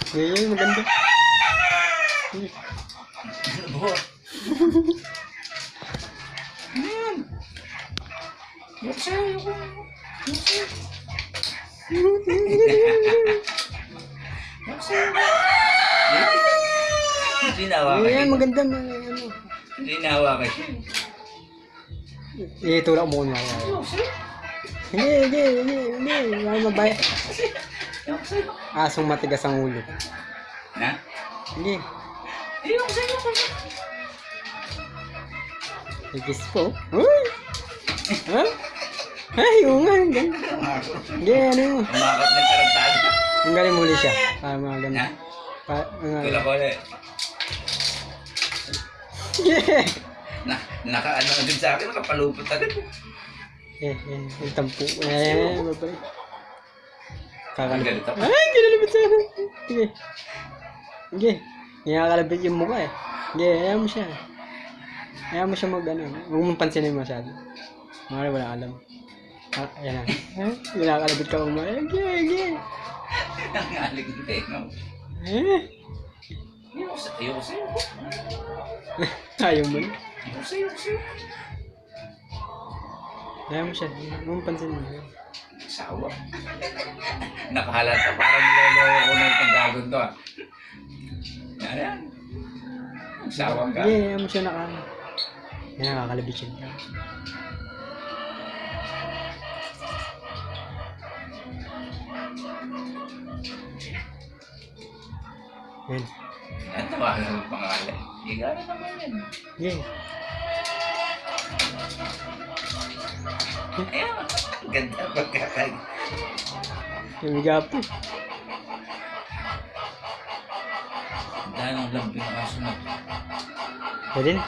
Ganyan, maganda. Ano ba? Ayan. Yoksa, yoko. Yoksa. Yoksa, yoko. Ginawa ka. Ganyan, maganda. Ano. Ginawa ka. Itulak mo ko niya. Yoksa. Hindi. Wala mabaya. Yoksa. Asong matigas ang ulo. Na? Hindi. Yoksa, yoko. Igis po. Uy! Ha? Ay, oo nga. Ang ganda. Hindi, ano mo. Umakap ng tarantado. Ang galing muli siya. Para mga ganda. Na? Mga... Kula-kula. Yeah! Naka-ano din sa akin, nakapalupot agad. Yung tampo. Babay. Ang galit ako. Ay, ginalabit sa akin. Sige. Sige. Nakakalabit yung mukha eh. Sige, ayaw mo siya. Ayaw mo siya mag-ano. Huwag mong pansinin masyado. Mga wala alam. Ah, ayan na. Nakakalabit ka mo. Sige. Ang aling ng tenga mo. Ayoko sa'yo. Ayaw mo na. Ayoko sa'yo. Ayaw mo siya. Huwag mong pansinin mo. Sawa. Nakahalata parang niloloko ko na itong gagon to ah. Yan. Sawang ka. Sige, ayaw mo siya naka... Yan, nakakalabit siya. Yan. Yan, tawagan mo pangalan. Igana naman yan. Sige. Ayan. Ganda pagkakag. Namiga po. Dahil ang lambing kaso na. Pwede na.